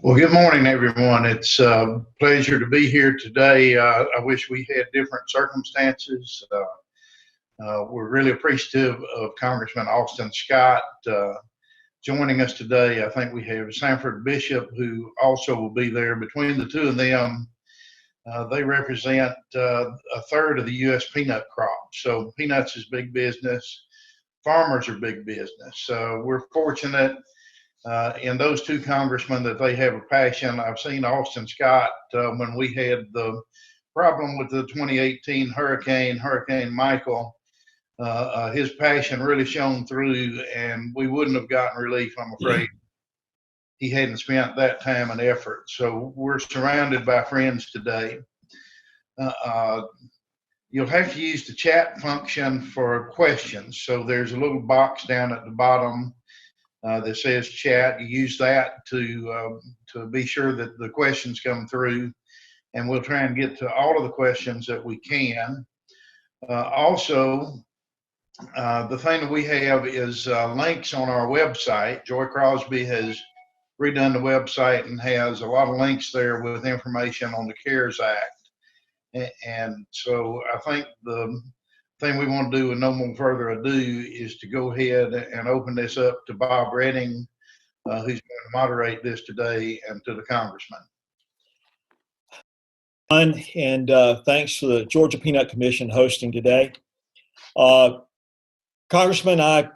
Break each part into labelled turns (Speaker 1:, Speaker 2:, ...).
Speaker 1: Well, good morning, everyone. It's a pleasure to be here today. I wish we had different circumstances. We're really appreciative of Congressman Austin Scott joining us today. I think we have Sanford Bishop, who also will be there. Between the two of them, they represent a third of the U.S. peanut crop. So peanuts is big business. Farmers are big business. We're fortunate in those two congressmen that they have a passion. I've seen Austin Scott when we had the problem with the 2018 Hurricane Michael. His passion really shone through, and we wouldn't have gotten relief, I'm afraid, he hadn't spent that time and effort. So we're surrounded by friends today. You'll have to use the chat function for questions. So there's a little box down at the bottom that says chat. You use that to be sure that the questions come through, and we'll try and get to all of the questions that we can. Also, the thing that we have is links on our website. Joy Crosby has redone the website and has a lot of links there with information on the CARES Act. And so I think the thing we want to do with no more further ado is to go ahead and open this up to Bob Redding, who's going to moderate this today, and to the congressman.
Speaker 2: And thanks to the Georgia Peanut Commission hosting today. Congressman, I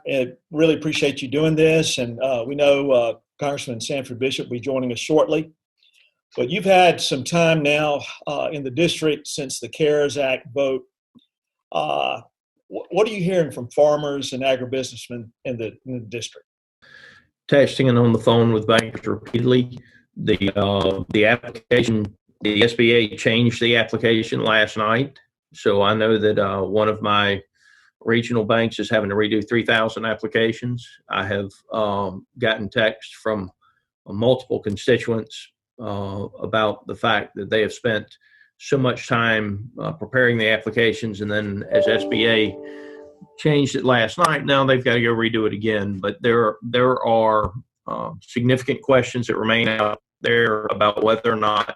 Speaker 2: really appreciate you doing this, and we know Congressman Sanford Bishop will be joining us shortly. But you've had some time now in the district since the CARES Act vote. What are you hearing from farmers and agribusinessmen in the district?
Speaker 3: Texting and on the phone with bankers repeatedly. The application, the SBA changed the application last night. So I know that one of my regional banks is having to redo 3,000 applications. I have gotten text from multiple constituents about the fact that they have spent so much time preparing the applications, and then as SBA changed it last night, now they've got to go redo it again. But there are significant questions that remain out there about whether or not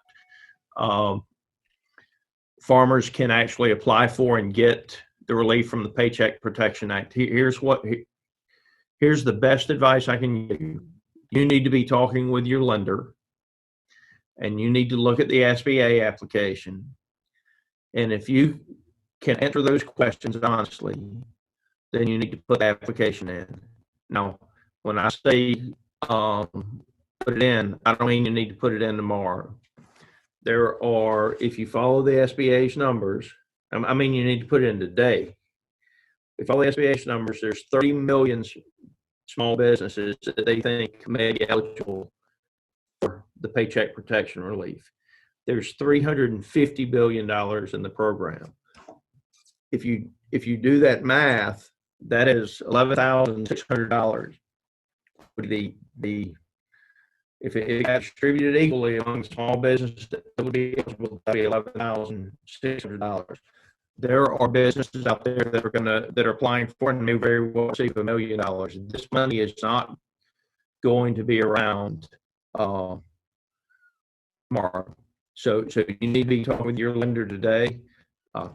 Speaker 3: farmers can actually apply for and get the relief from the Paycheck Protection Act. Here's the best advice I can give you. You need to be talking with your lender, and you need to look at the SBA application. And if you can answer those questions honestly, then you need to put the application in. Now, when I say put it in, I don't mean you need to put it in tomorrow. If you follow the SBA's numbers, I mean you need to put it in today. If all the SBA's numbers, there's 30 million small businesses that they think may be eligible for the Paycheck Protection Relief. There's $350 billion in the program. If you do that math, that is $11,600. If it got distributed equally among small businesses, it would be eligible to be $11,600. There are businesses out there that are applying for and may very well receive $1 million. This money is not going to be around tomorrow. So you need to be talking with your lender today. I've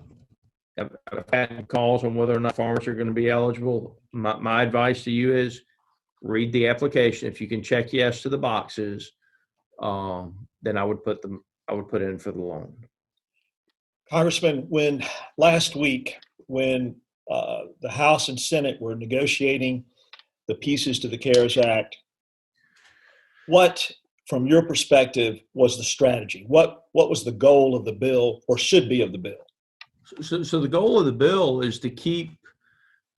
Speaker 3: had calls on whether or not farmers are going to be eligible. My advice to you is read the application. If you can check yes to the boxes, then I would put in for the loan.
Speaker 2: Congressman, when last week, when the House and Senate were negotiating the pieces to the CARES Act, what, from your perspective, was the strategy? What was the goal of the bill, or should be of the bill?
Speaker 3: So the goal of the bill is to keep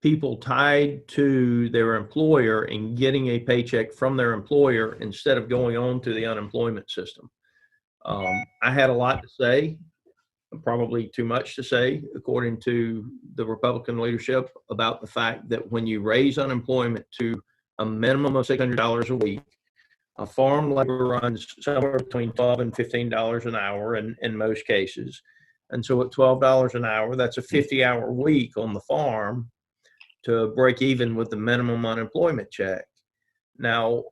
Speaker 3: people tied to their employer and getting a paycheck from their employer instead of going on to the unemployment system. I had a lot to say, probably too much to say, according to the Republican leadership, about the fact that when you raise unemployment to a minimum of $600 a week, a farm labor runs somewhere between $12 and $15 an hour in most cases. And so at $12 an hour, that's a 50-hour week on the farm to break even with the minimum unemployment check. Now,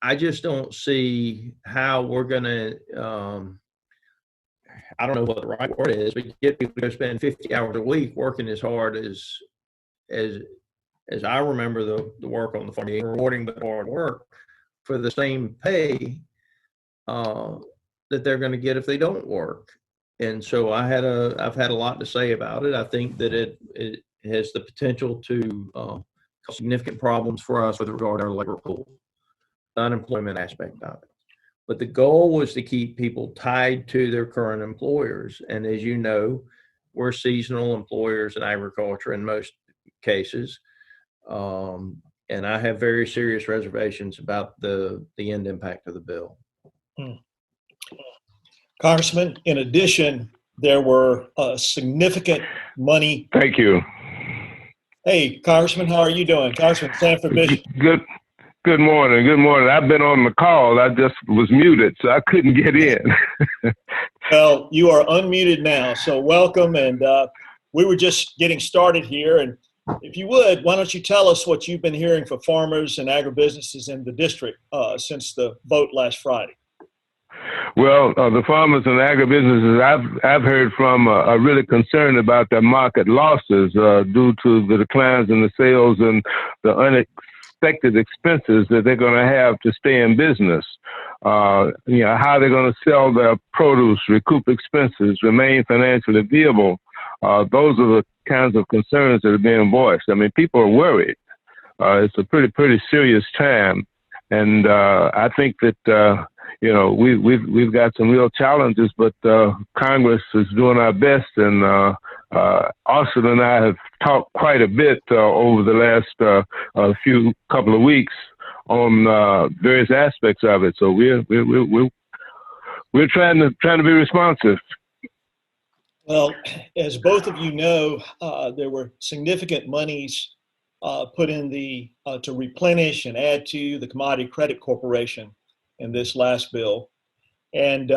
Speaker 3: I just don't see how we're going to, I don't know what the right word is, but get people to go spend 50 hours a week working as hard as I remember the work on the farm, rewarding the hard work for the same pay that they're going to get if they don't work. And so I've had a lot to say about it. I think that it has the potential to cause significant problems for us with regard to our labor pool, the unemployment aspect of it. But the goal was to keep people tied to their current employers. And as you know, we're seasonal employers in agriculture in most cases. And I have very serious reservations about the end impact of the bill.
Speaker 2: Congressman, in addition, there were significant money.
Speaker 4: Thank you.
Speaker 2: Hey, Congressman, how are you doing? Congressman Sanford Bishop.
Speaker 4: Good morning. Good morning. I've been on the call. I just was muted, so I couldn't get in.
Speaker 2: Well, you are unmuted now, so welcome. And we were just getting started here. And if you would, why don't you tell us what you've been hearing from farmers and agribusinesses in the district since the vote last Friday?
Speaker 4: Well, the farmers and agribusinesses I've heard from are really concerned about their market losses due to the declines in the sales and the unexpected expenses that they're going to have to stay in business. How they're going to sell their produce, recoup expenses, remain financially viable. Those are the kinds of concerns that are being voiced. I mean, people are worried. It's a pretty serious time, and I think that we've got some real challenges, but Congress is doing our best, and Austin and I have talked quite a bit over the last couple of weeks on various aspects of it. So we're trying to be responsive.
Speaker 2: Well, as both of you know, there were significant monies put in to replenish and add to the Commodity Credit Corporation in this last bill, and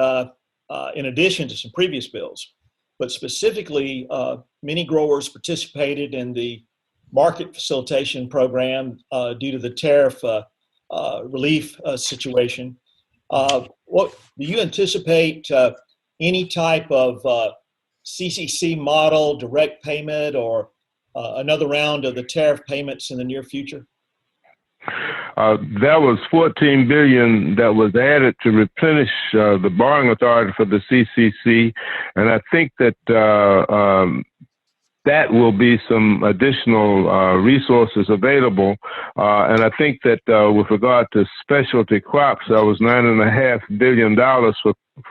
Speaker 2: in addition to some previous bills. But specifically, many growers participated in the market facilitation program due to the tariff relief situation. What do you anticipate any type of CCC model, direct payment, or another round of the tariff payments in the near future?
Speaker 4: There was $14 billion that was added to replenish the borrowing authority for the CCC, and I think that that will be some additional resources available. And I think that with regard to specialty crops, there was $9.5 billion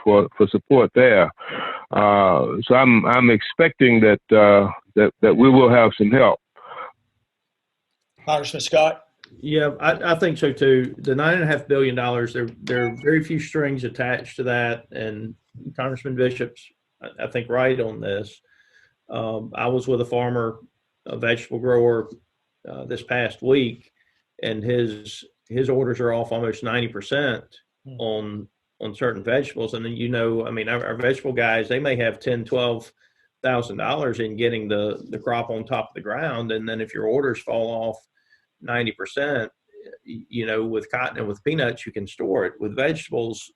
Speaker 4: for support there. So I'm expecting that we will have some help.
Speaker 2: Congressman Scott?
Speaker 3: Yeah, I think so too. The $9.5 billion, there are very few strings attached to that, and Congressman Bishop's, I think, right on this. I was with a vegetable grower, this past week, and his orders are off almost 90% on certain vegetables. And then, our vegetable guys, they may have $10,000-$12,000 in getting the crop on top of the ground, and then if your orders fall off 90%, with cotton and with peanuts, you can store it. With vegetables,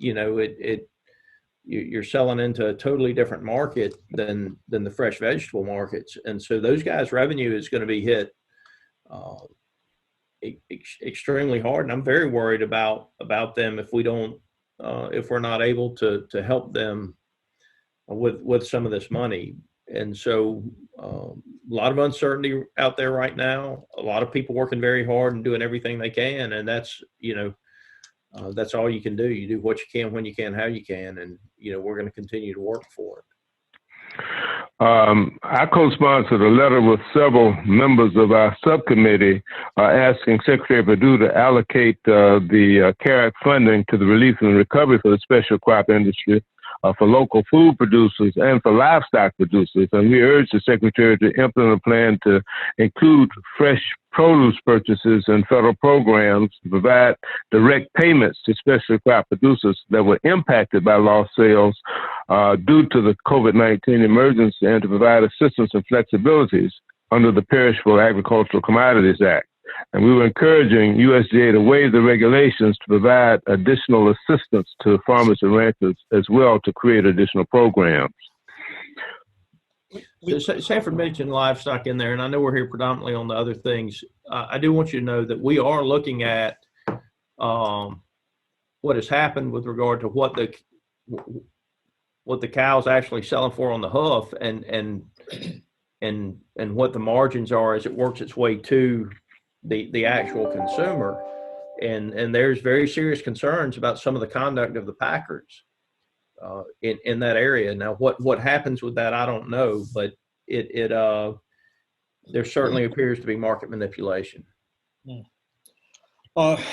Speaker 3: you're selling into a totally different market than the fresh vegetable markets. And so those guys' revenue is going to be hit extremely hard. And I'm very worried about them if we're not able to help them with some of this money. And so a lot of uncertainty out there right now, a lot of people working very hard and doing everything they can. And that's all you can do. You do what you can, when you can, how you can. And, we're going to continue to work for it.
Speaker 4: I co-sponsored a letter with several members of our subcommittee asking Secretary Perdue to allocate the CARE Act funding to the relief and recovery for the special crop industry for local food producers and for livestock producers. And we urge the Secretary to implement a plan to include fresh produce purchases in federal programs to provide direct payments to special crop producers that were impacted by lost sales due to the COVID-19 emergency, and to provide assistance and flexibilities under the Perishable Agricultural Commodities Act. And we were encouraging USDA to waive the regulations to provide additional assistance to farmers and ranchers as well to create additional programs.
Speaker 3: So Sanford mentioned livestock in there, and I know we're here predominantly on the other things. I do want you to know that we are looking at what has happened with regard to what the cow's actually selling for on the hoof, and what the margins are as it works its way to the actual consumer. And there's very serious concerns about some of the conduct of the packers in that area. Now, what happens with that, I don't know, but there certainly appears to be market manipulation.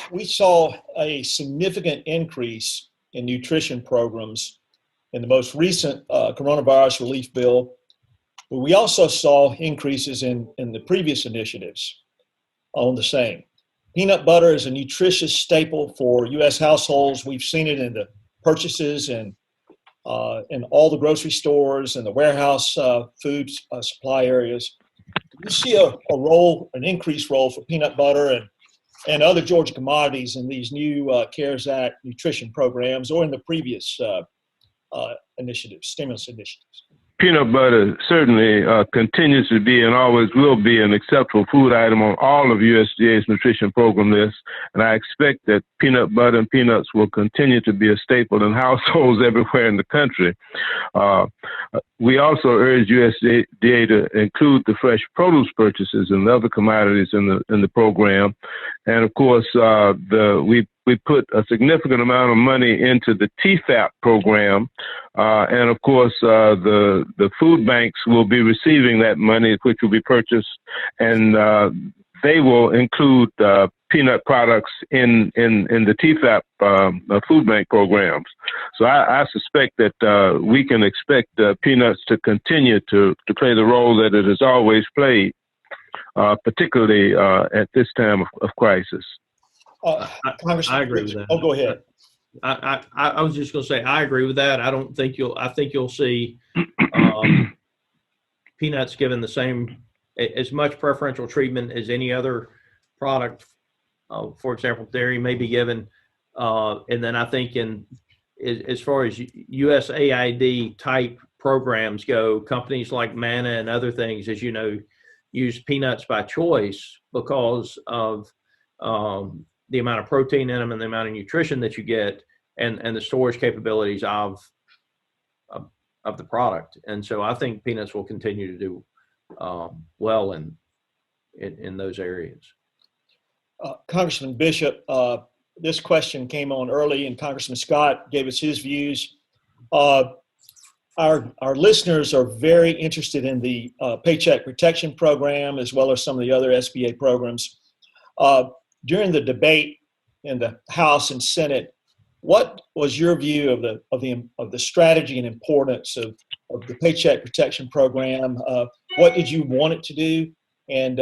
Speaker 2: We saw a significant increase in nutrition programs in the most recent coronavirus relief bill. But we also saw increases in the previous initiatives on the same. Peanut butter is a nutritious staple for U.S. households. We've seen it in the purchases and in all the grocery stores and the warehouse food supply areas. Do you see an increased role for peanut butter and other Georgia commodities in these new CARES Act nutrition programs or in the previous stimulus initiatives?
Speaker 4: Peanut butter certainly continues to be and always will be an acceptable food item on all of USDA's nutrition program lists, and I expect that peanut butter and peanuts will continue to be a staple in households everywhere in the country. We also urge USDA to include the fresh produce purchases and other commodities in the program, and of course we put a significant amount of money into the TFAP program, and of course the food banks will be receiving that money, which will be purchased, and they will include peanut products in the TFAP food bank programs. So I suspect that we can expect peanuts to continue to play the role that it has always played, particularly at this time of crisis.
Speaker 2: Congressman,
Speaker 3: I agree with that.
Speaker 2: Oh, go ahead.
Speaker 3: I was just going to say I agree with that. I think you'll see peanuts given the same as much preferential treatment as any other product. For example, dairy may be given, and then I think as far as USAID type programs go, companies like Manna and other things, as you know, use peanuts by choice because of the amount of protein in them and the amount of nutrition that you get, and the storage capabilities of the product. And so I think peanuts will continue to do well in those areas.
Speaker 2: Congressman Bishop, this question came on early, and Congressman Scott gave us his views. Our listeners are very interested in the Paycheck Protection Program as well as some of the other SBA programs. During the debate in the House and Senate, what was your view of the strategy and importance of the Paycheck Protection Program? What did you want it to do? And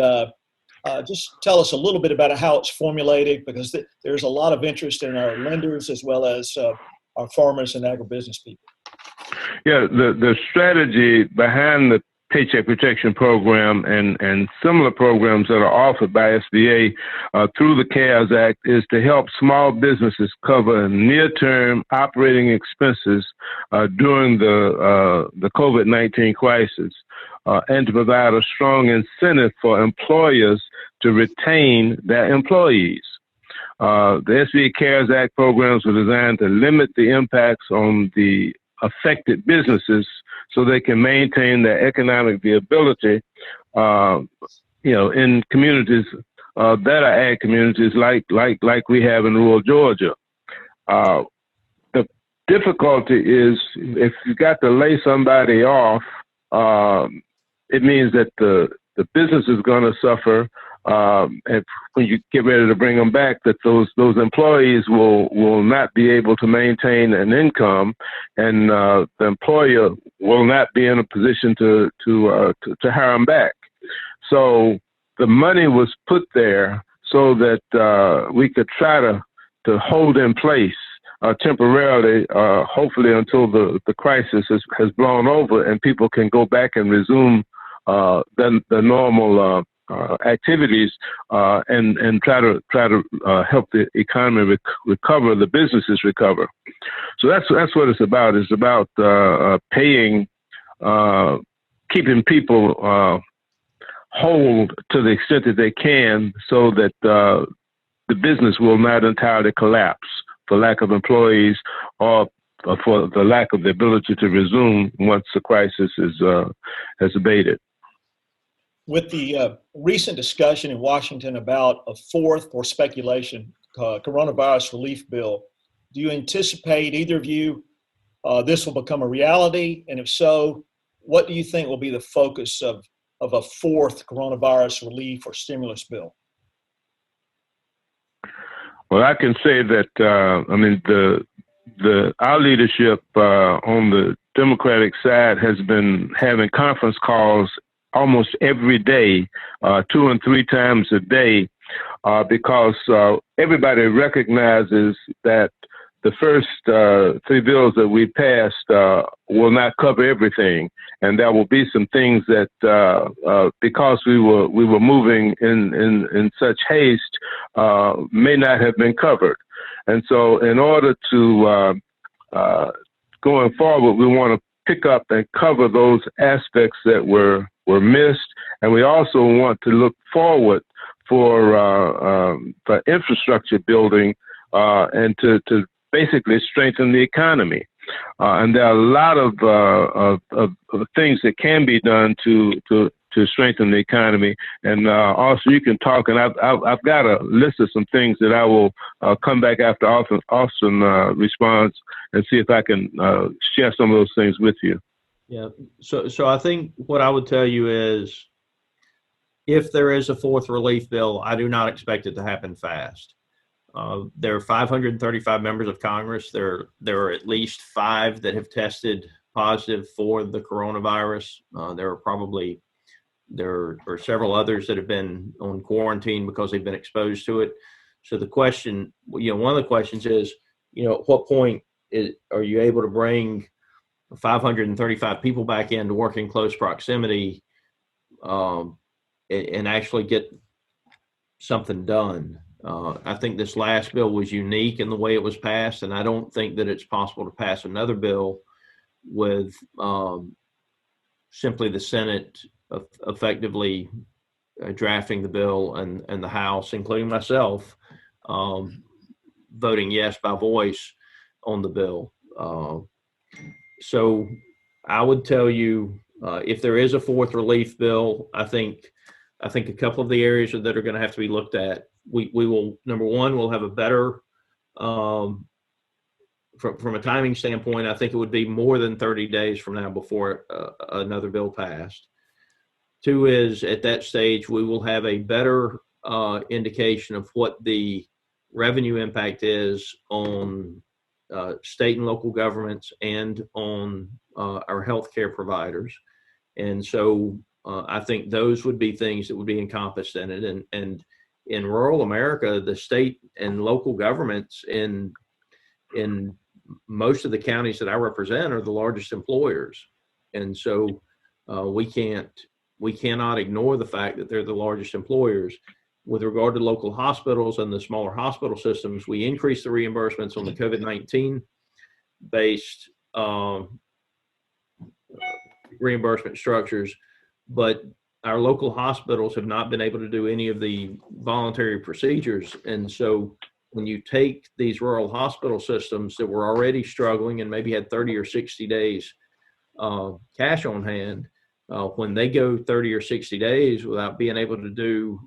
Speaker 2: just tell us a little bit about how it's formulated, because there's a lot of interest in our lenders as well as our farmers and agribusiness people.
Speaker 4: Yeah, the strategy behind the Paycheck Protection Program and similar programs that are offered by SBA through the CARES Act is to help small businesses cover near-term operating expenses during the COVID-19 crisis, and to provide a strong incentive for employers to retain their employees. The SBA CARES Act programs were designed to limit the impacts on the affected businesses so they can maintain their economic viability, in communities that are ag communities like we have in rural Georgia. The difficulty is if you got to lay somebody off, it means that the business is going to suffer. And when you get ready to bring them back, that those employees will not be able to maintain an income, and the employer will not be in a position to hire them back. So the money was put there so that we could try to hold in place temporarily, hopefully until the crisis has blown over and people can go back and resume the normal activities and try to help the economy recover, the businesses recover. So that's what it's about. It's about paying, keeping people whole to the extent that they can, so that the business will not entirely collapse for lack of employees or for the lack of the ability to resume once the crisis has abated.
Speaker 2: With the recent discussion in Washington about a fourth, or speculation, coronavirus relief bill, do you anticipate, either of you, this will become a reality? And if so, what do you think will be the focus of a fourth coronavirus relief or stimulus bill?
Speaker 4: Well, I can say that our leadership on the Democratic side has been having conference calls almost every day, 2 and 3 times a day, because everybody recognizes that the first 3 bills that we passed will not cover everything, and there will be some things that, because we were moving in such haste, may not have been covered. And so, in order to going forward, we want to pick up and cover those aspects that were missed, and we also want to look forward for infrastructure building and to basically strengthen the economy. And there are a lot of things that can be done to strengthen the economy. And also, you can talk, and I've got a list of some things that I will come back after Austin responds and see if I can share some of those things with you.
Speaker 3: Yeah. So I think what I would tell you is, if there is a fourth relief bill, I do not expect it to happen fast. There are 535 members of Congress. There are at least 5 that have tested positive for the coronavirus. There are several others that have been on quarantine because they've been exposed to it. So the question, one of the questions is, at what point are you able to bring 535 people back into working close proximity and actually get something done? I think this last bill was unique in the way it was passed, and I don't think that it's possible to pass another bill with simply the Senate effectively drafting the bill and the House, including myself, voting yes by voice on the bill. So I would tell you, if there is a fourth relief bill, I think a couple of the areas that are going to have to be looked at, we will, number one, we'll have a better, from a timing standpoint, I think it would be more than 30 days from now before another bill passed. 2 is, at that stage, we will have a better indication of what the revenue impact is on state and local governments and on our healthcare providers. And so I think those would be things that would be encompassed in it. And in rural America, the state and local governments in most of the counties that I represent are the largest employers. And so we cannot ignore the fact that they're the largest employers. With regard to local hospitals and the smaller hospital systems, we increased the reimbursements on the COVID-19 based reimbursement structures, but our local hospitals have not been able to do any of the voluntary procedures. And so when you take these rural hospital systems that were already struggling and maybe had 30 or 60 days cash on hand, when they go 30 or 60 days without being able to do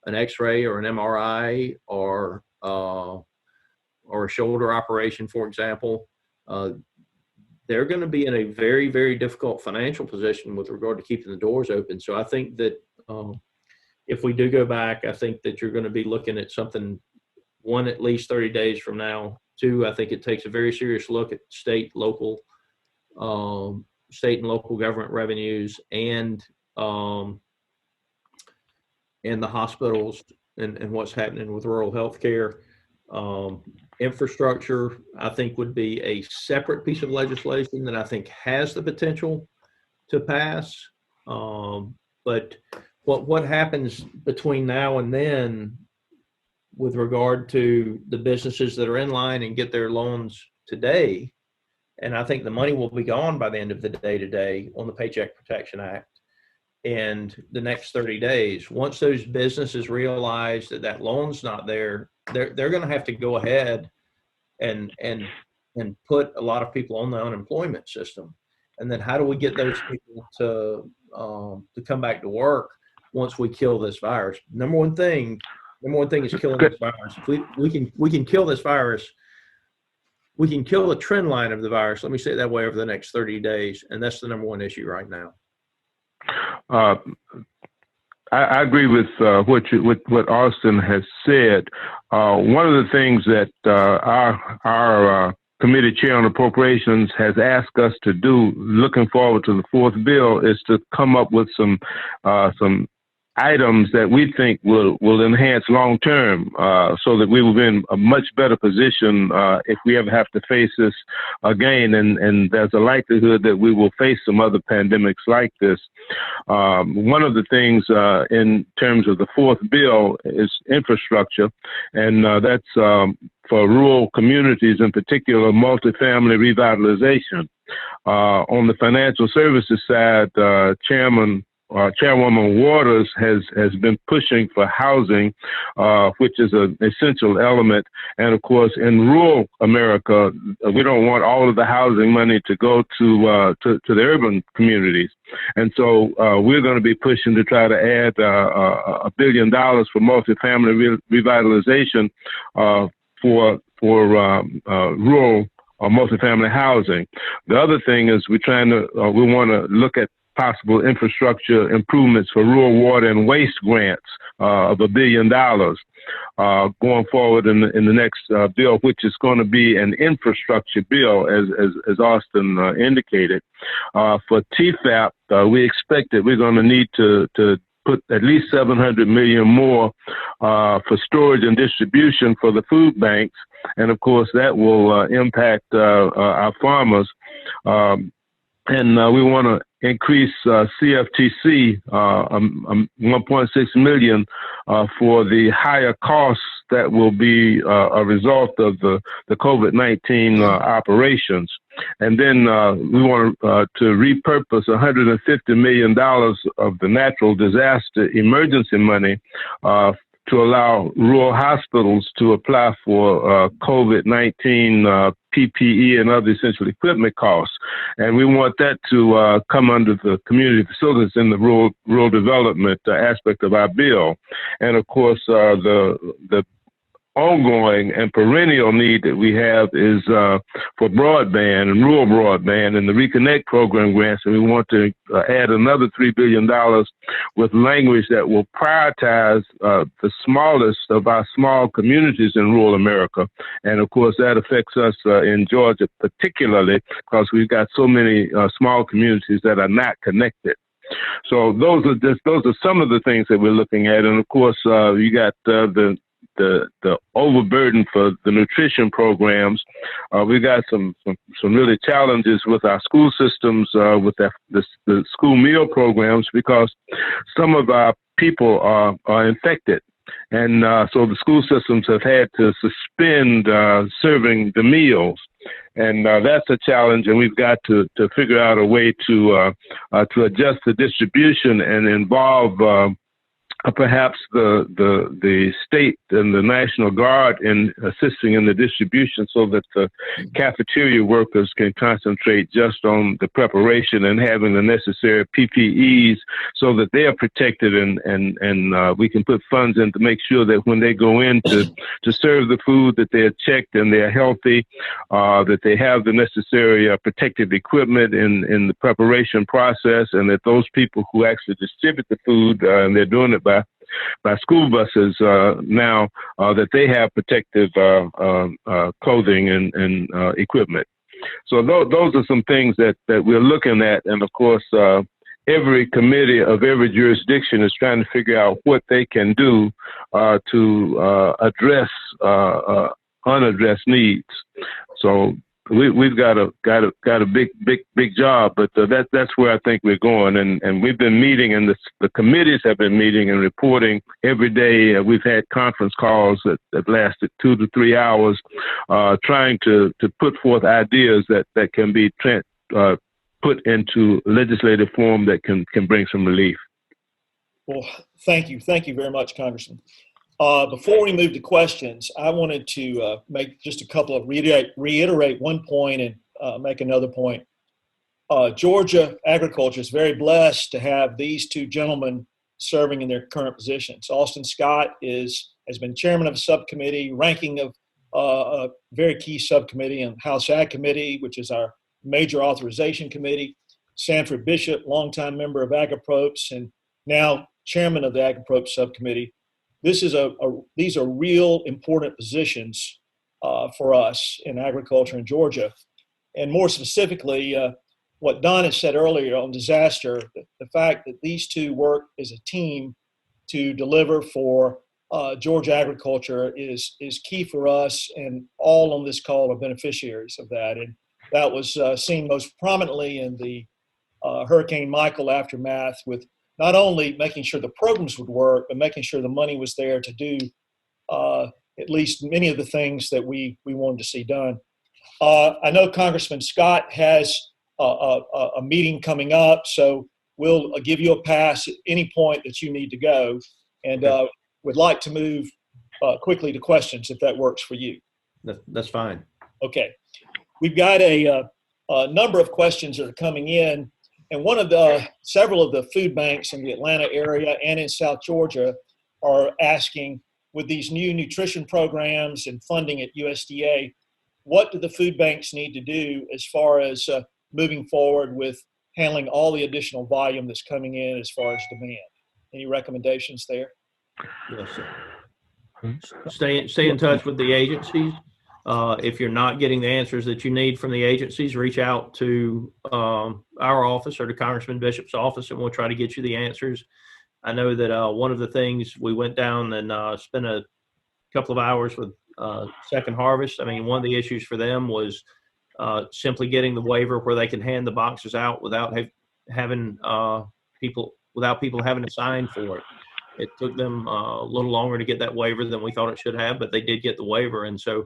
Speaker 3: an X-ray or an MRI or a shoulder operation, for example, they're going to be in a very, very difficult financial position with regard to keeping the doors open. So I think that if we do go back, I think that you're going to be looking at something, 1, at least 30 days from now. 2, I think it takes a very serious look at state and local government revenues and the hospitals and what's happening with rural healthcare. Infrastructure, I think, would be a separate piece of legislation that I think has the potential to pass. But what happens between now and then with regard to the businesses that are in line and get their loans today? And I think the money will be gone by the end of the day today on the Paycheck Protection Act. And the next 30 days, once those businesses realize that that loan's not there, they're going to have to go ahead and put a lot of people on the unemployment system. And then how do we get those people to come back to work once we kill this virus? Number one thing is killing this virus. If we can kill this virus, we can kill the trend line of the virus. Let me say it that way, over the next 30 days. And that's the number one issue right now.
Speaker 4: I agree with what Austin has said. One of the things that our committee chair on appropriations has asked us to do, looking forward to the fourth bill, is to come up with some items that we think will enhance long term, so that we will be in a much better position if we ever have to face this again. And there's a likelihood that we will face some other pandemics like this. One of the things in terms of the fourth bill is infrastructure, and that's for rural communities, in particular, multifamily revitalization. On the financial services side, Chairwoman Waters has been pushing for housing, which is an essential element. And of course, in rural America, we don't want all of the housing money to go to the urban communities. And so we're going to be pushing to try to add $1 billion for multifamily revitalization for rural multifamily housing. The other thing is we want to look at possible infrastructure improvements for rural water and waste grants of $1 billion going forward in the next bill, which is going to be an infrastructure bill, as Austin indicated. For TFAP, we expect that we're going to need to put at least $700 million more for storage and distribution for the food banks, and of course that will impact our farmers. And we want to increase CFTC 1.6 million for the higher costs that will be a result of the COVID-19 operations. And then we want to repurpose $150 million of the natural disaster emergency money to allow rural hospitals to apply for COVID-19 PPE and other essential equipment costs. And we want that to come under the community facilities in the rural development aspect of our bill. And of course, the ongoing and perennial need that we have is for broadband and rural broadband and the Reconnect program grants. And we want to add another $3 billion with language that will prioritize the smallest of our small communities in rural America. And of course, that affects us in Georgia particularly because we've got so many small communities that are not connected. So those are some of the things that we're looking at. And of course, you got the overburden for the nutrition programs. We got some really challenges with our school systems, with the school meal programs, because some of our people are infected. And so the school systems have had to suspend serving the meals. And that's a challenge, and we've got to figure out a way to adjust the distribution and involve perhaps the state and the National Guard in assisting in the distribution so that the cafeteria workers can concentrate just on the preparation and having the necessary PPEs so that they are protected, and we can put funds in to make sure that when they go in to serve the food, that they're checked and they're healthy, that they have the necessary protective equipment in the preparation process, and that those people who actually distribute the food, and they're doing it by school buses now, that they have protective clothing and equipment. So those are some things that we're looking at. And of course, every committee of every jurisdiction is trying to figure out what they can do to address unaddressed needs. So we've got a big job, but that's where I think we're going. And we've been meeting, and the committees have been meeting and reporting every day. We've had conference calls that lasted 2 to 3 hours, trying to put forth ideas that can be put into legislative form that can bring some relief.
Speaker 2: Well, thank you very much, Congressman. Before we move to questions, I wanted to make just a couple of reiterate one point and make another point. Georgia agriculture is very blessed to have these two gentlemen serving in their current positions. Austin Scott has been chairman of a subcommittee, ranking of a very key subcommittee in House Ag Committee, which is our major authorization committee. Sanford Bishop, longtime member of Agriprops and now chairman of the Agriprops subcommittee. These are real important positions for us in agriculture in Georgia. And more specifically, what Don had said earlier on disaster, the fact that these two work as a team to deliver for Georgia agriculture is key for us, and all on this call are beneficiaries of that. And that was seen most prominently in the Hurricane Michael aftermath, with not only making sure the programs would work, but making sure the money was there to do at least many of the things that we wanted to see done. I know Congressman Scott has a meeting coming up, so we'll give you a pass at any point that you need to go, and would like to move quickly to questions if that works for you.
Speaker 3: That's fine.
Speaker 2: Okay. We've got a number of questions that are coming in. And several of the food banks in the Atlanta area and in South Georgia are asking, with these new nutrition programs and funding at USDA, what do the food banks need to do as far as moving forward with handling all the additional volume that's coming in as far as demand? Any recommendations there?
Speaker 3: Yes, sir. Stay in touch with the agencies. If you're not getting the answers that you need from the agencies, reach out to our office or to Congressman Bishop's office, and we'll try to get you the answers. I know that one of the things we went down and spent a couple of hours with Second Harvest. I mean, one of the issues for them was simply getting the waiver where they can hand the boxes out without having people having to sign for it. It took them a little longer to get that waiver than we thought it should have, but they did get the waiver. And so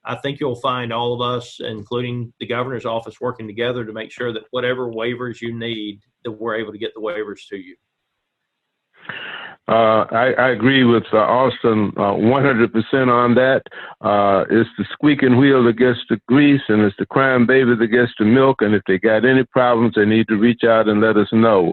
Speaker 3: I think you'll find all of us, including the governor's office, working together to make sure that whatever waivers you need, that we're able to get the waivers to you.
Speaker 4: I agree with Austin 100% on that. It's the squeaking wheel that gets the grease, and it's the crying baby that gets the milk. And if they got any problems, they need to reach out and let us know.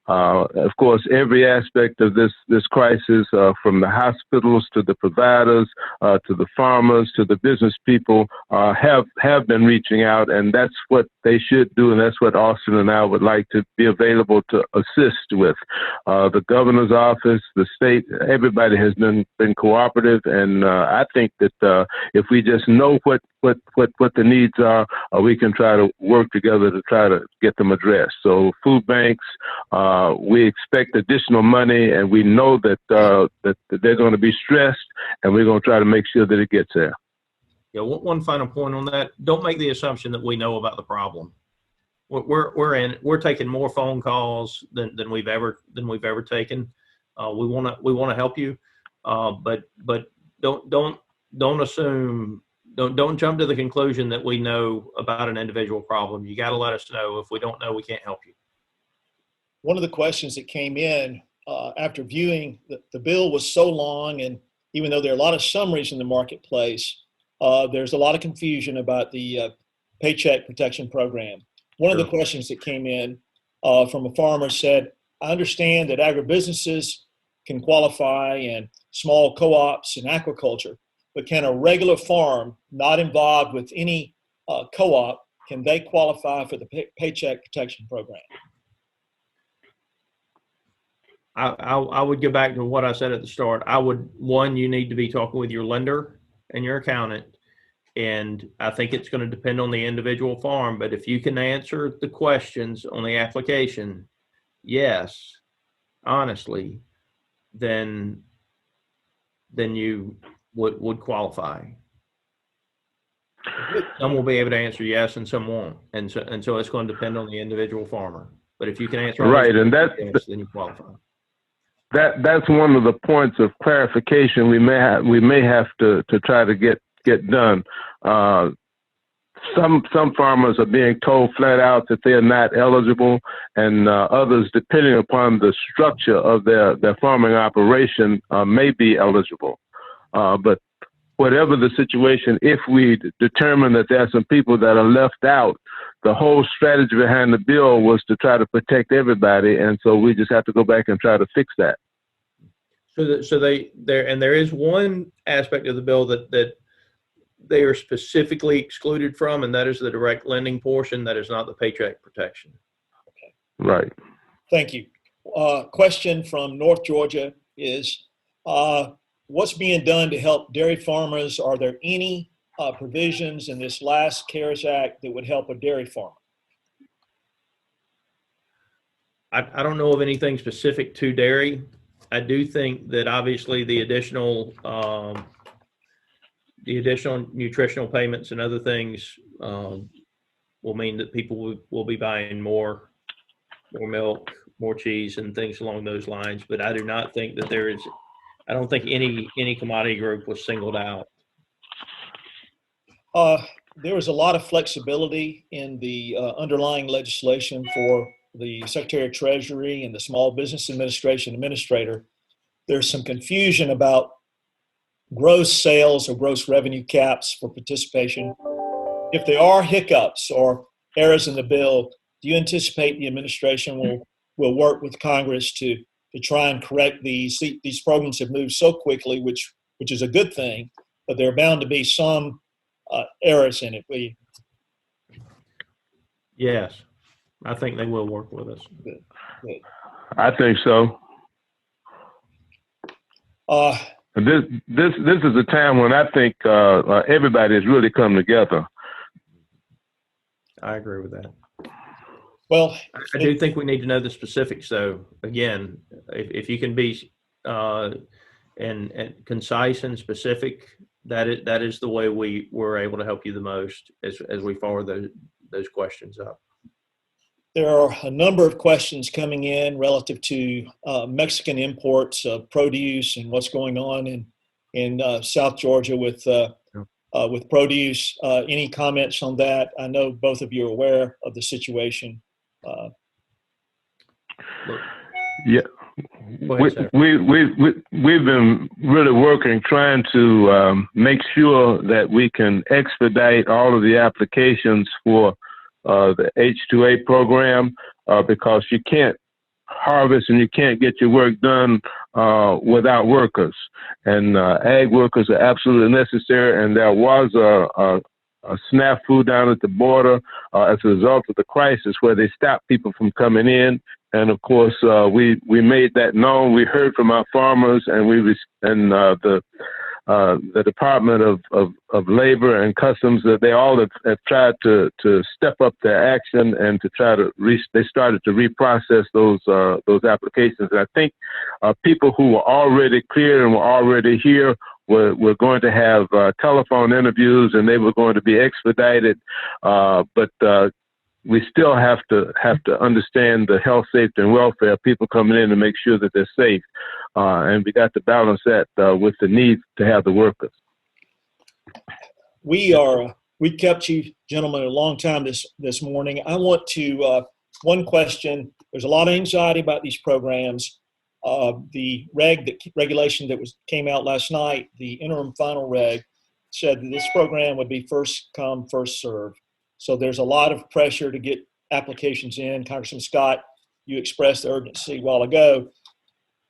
Speaker 4: Of course, every aspect of this crisis, from the hospitals to the providers, to the farmers, to the business people, have been reaching out, and that's what they should do, and that's what Austin and I would like to be available to assist with. The governor's office, the state, everybody has been cooperative, and I think that if we just know what the needs are, we can try to work together to try to get them addressed. So food banks, we expect additional money, and we know that they're going to be stressed, and we're going to try to make sure that it gets there.
Speaker 3: Yeah, one final point on that. Don't make the assumption that we know about the problem. We're taking more phone calls than we've ever taken. We want to help you, but don't assume. Don't jump to the conclusion that we know about an individual problem. You got to let us know. If we don't know, we can't help you.
Speaker 2: One of the questions that came in after viewing the bill was so long, and even though there are a lot of summaries in the marketplace, there's a lot of confusion about the Paycheck Protection Program. One of the questions that came in from a farmer said, I understand that agribusinesses can qualify and small co-ops in aquaculture, but can a regular farm not involved with any co-op, can they qualify for the Paycheck Protection Program?
Speaker 3: I would go back to what I said at the start. You need to be talking with your lender and your accountant. And I think it's going to depend on the individual farm, but if you can answer the questions on the application, yes, honestly, then you would qualify. Some will be able to answer yes and some won't. And so it's going to depend on the individual farmer. But if you can answer all
Speaker 4: Right,
Speaker 3: those
Speaker 4: and
Speaker 3: questions, yes, then you qualify.
Speaker 4: that's one of the points of clarification we may have to try to get done. Some farmers are being told flat out that they are not eligible, and others, depending upon the structure of their farming operation, may be eligible. But whatever the situation, if we determine that there are some people that are left out, the whole strategy behind the bill was to try to protect everybody, and so we just have to go back and try to fix that.
Speaker 3: There is one aspect of the bill that they are specifically excluded from, and that is the direct lending portion. That is not the paycheck protection.
Speaker 4: Right.
Speaker 2: Thank you. Question from North Georgia is, what's being done to help dairy farmers? Are there any provisions in this last CARES Act that would help a dairy farmer?
Speaker 3: I don't know of anything specific to dairy. I do think that obviously the additional nutritional payments and other things will mean that people will be buying more milk, more cheese, and things along those lines. But I do not think that I don't think any commodity group was singled out.
Speaker 2: There was a lot of flexibility in the underlying legislation for the Secretary of Treasury and the Small Business Administration administrator. There's some confusion about gross sales or gross revenue caps for participation. If there are hiccups or errors in the bill, do you anticipate the administration will work with Congress to try and correct these? These programs have moved so quickly, which is a good thing, but there are bound to be some errors in it.
Speaker 3: Yes, I think they will work with us.
Speaker 2: Good. Good.
Speaker 4: I think so. This is a time when I think everybody has really come together.
Speaker 3: I agree with that.
Speaker 2: Well,
Speaker 3: I do think we need to know the specifics, though. Again, if you can be and concise and specific, that is the way we're able to help you the most as we forward those questions up.
Speaker 2: there are a number of questions coming in relative to Mexican imports of produce and what's going on in South Georgia with produce. Any comments on that? I know both of you are aware of the situation.
Speaker 4: Yeah, we've been really working, trying to make sure that we can expedite all of the applications for the H-2A program because you can't harvest and you can't get your work done without workers. And ag workers are absolutely necessary. And there was a snafu down at the border as a result of the crisis where they stopped people from coming in. And of course, we made that known. We heard from our farmers, and the Department of Labor and Customs, that they all have tried to step up their action and to try to they started to reprocess those applications. And I think people who were already cleared and were already here were going to have telephone interviews, and they were going to be expedited. But we still have to understand the health, safety, and welfare of people coming in to make sure that they're safe. And we got to balance that with the need to have the workers.
Speaker 2: We kept you gentlemen a long time this morning. I want to, one question, there's a lot of anxiety about these programs. The regulation that came out last night, the interim final reg, said that this program would be first come, first serve. So there's a lot of pressure to get applications in. Congressman Scott, you expressed the urgency a while ago.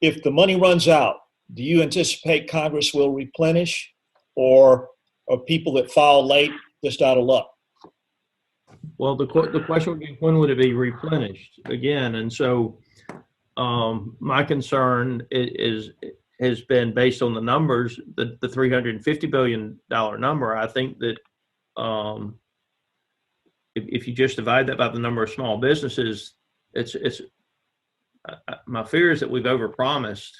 Speaker 2: If the money runs out, do you anticipate Congress will replenish, or are people that file late just out of luck?
Speaker 3: Well, the question would be, when would it be replenished again? And so my concern has been based on the numbers, the $350 billion number. I think that if you just divide that by the number of small businesses, it's my fear is that we've overpromised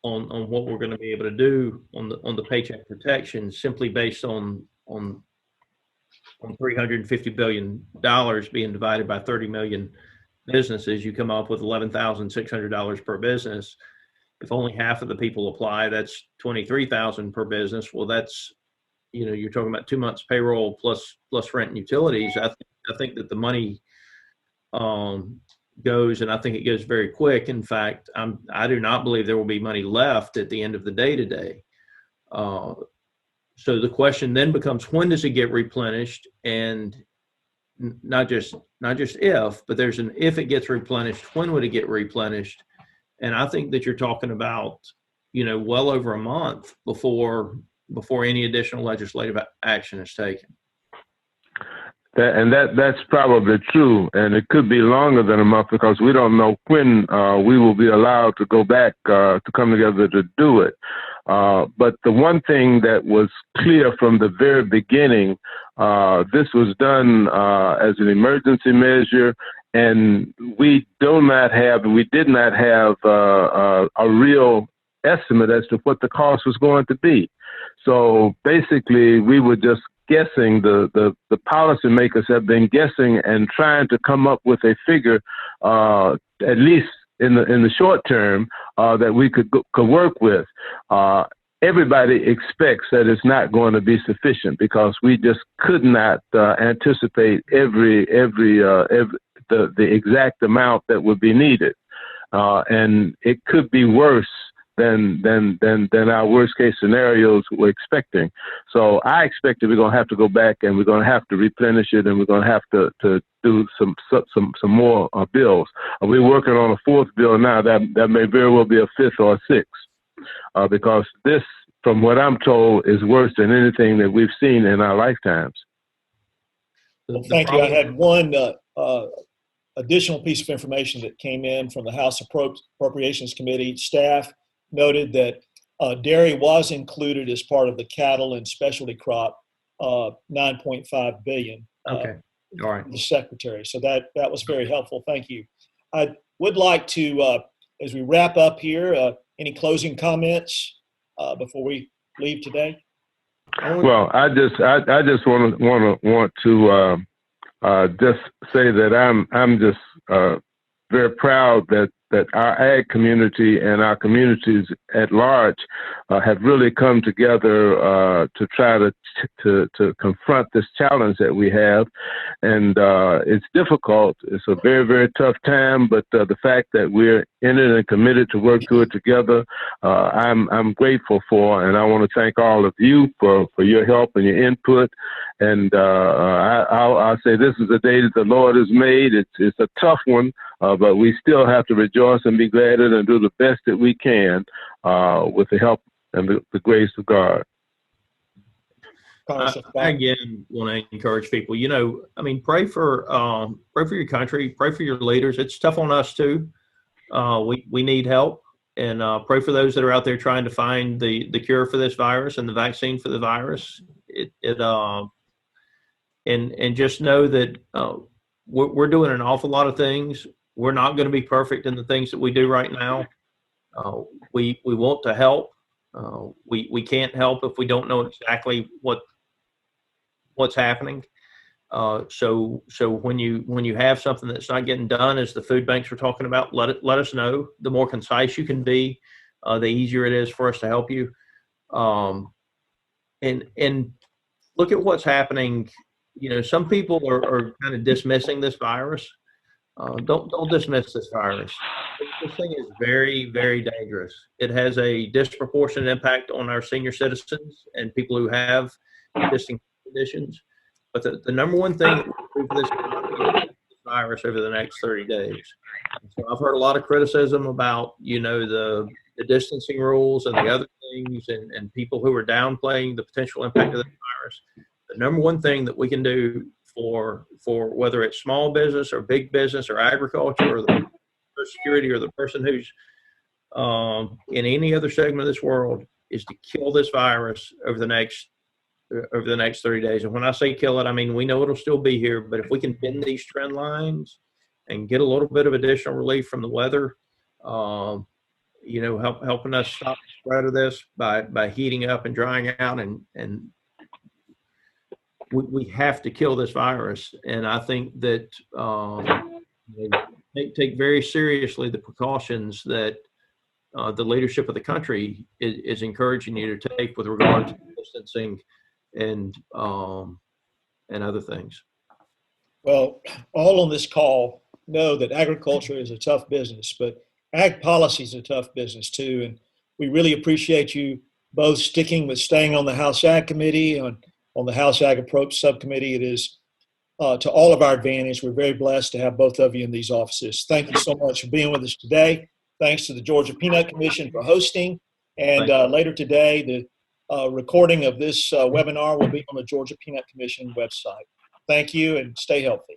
Speaker 3: on what we're going to be able to do on the paycheck protection, simply based on on $350 billion being divided by 30 million businesses, you come up with $11,600 per business. If only half of the people apply, that's $23,000 per business. Well, that's, you're talking about 2 months payroll plus rent and utilities. I think that the money goes, and I think it goes very quick. In fact, I do not believe there will be money left at the end of the day today. So the question then becomes, when does it get replenished? And not just if, but there's an if it gets replenished, when would it get replenished? And I think that you're talking about, well over a month before any additional legislative action is taken.
Speaker 4: That's probably true, and it could be longer than a month because we don't know when we will be allowed to go back to come together to do it. But the one thing that was clear from the very beginning, this was done as an emergency measure, and we did not have a real estimate as to what the cost was going to be. So basically, we were just guessing. The policymakers have been guessing and trying to come up with a figure, at least in the short term, that we could work with. Everybody expects that it's not going to be sufficient because we just could not anticipate the exact amount that would be needed, and it could be worse than our worst case scenarios we're expecting. So I expect that we're going to have to go back and we're going to have to replenish it, and we're going to have to do some more bills. We're working on a fourth bill now that may very well be a fifth or a sixth, because this, from what I'm told, is worse than anything that we've seen in our lifetimes.
Speaker 2: Well, thank you. I had one additional piece of information that came in from the House Appropriations Committee. Staff noted that dairy was included as part of the cattle and specialty crop, $9.5 billion.
Speaker 3: Okay, all right.
Speaker 2: The Secretary. So that was very helpful. Thank you. I would like to, as we wrap up here, any closing comments before we leave today?
Speaker 4: Well, I just want to just say that I'm just very proud that our ag community and our communities at large have really come together to try to confront this challenge that we have. And it's difficult. It's a very, very tough time, but the fact that we're in it and committed to work through it together, I'm grateful for, and I want to thank all of you for your help and your input. And I'll say this is a day that the Lord has made. It's a tough one, but we still have to rejoice and be glad in it and do the best that we can with the help and the grace of God.
Speaker 3: I again want to encourage people. Pray for your country, pray for your leaders. It's tough on us too. We need help, and pray for those that are out there trying to find the cure for this virus and the vaccine for the virus. And just know that we're doing an awful lot of things. We're not going to be perfect in the things that we do right now. We want to help. We can't help if we don't know exactly what's happening. So when you have something that's not getting done, as the food banks were talking about, let us know. The more concise you can be, the easier it is for us to help you. And look at what's happening. Some people are kind of dismissing this virus. Don't dismiss this virus. This thing is very, very dangerous. It has a disproportionate impact on our senior citizens and people who have existing conditions. But the number one thing that we do for this virus over the next 30 days. So I've heard a lot of criticism about, the distancing rules and the other things, and people who are downplaying the potential impact of the virus. The number one thing that we can do for whether it's small business or big business or agriculture or the security or the person who's in any other segment of this world is to kill this virus over the next 30 days. And when I say kill it, I mean, we know it'll still be here, but if we can bend these trend lines and get a little bit of additional relief from the weather, helping us stop the spread of this by heating up and drying out and we have to kill this virus. And I think that take very seriously the precautions that the leadership of the country is encouraging you to take with regard to distancing and other things.
Speaker 2: Well, all on this call know that agriculture is a tough business, but ag policy is a tough business too. And we really appreciate you both staying on the House Ag Committee, on the House Ag Approach Subcommittee. It is to all of our advantage. We're very blessed to have both of you in these offices. Thank you so much for being with us today. Thanks to the Georgia Peanut Commission for hosting. And later today, the recording of this webinar will be on the Georgia Peanut Commission website. Thank you and stay healthy.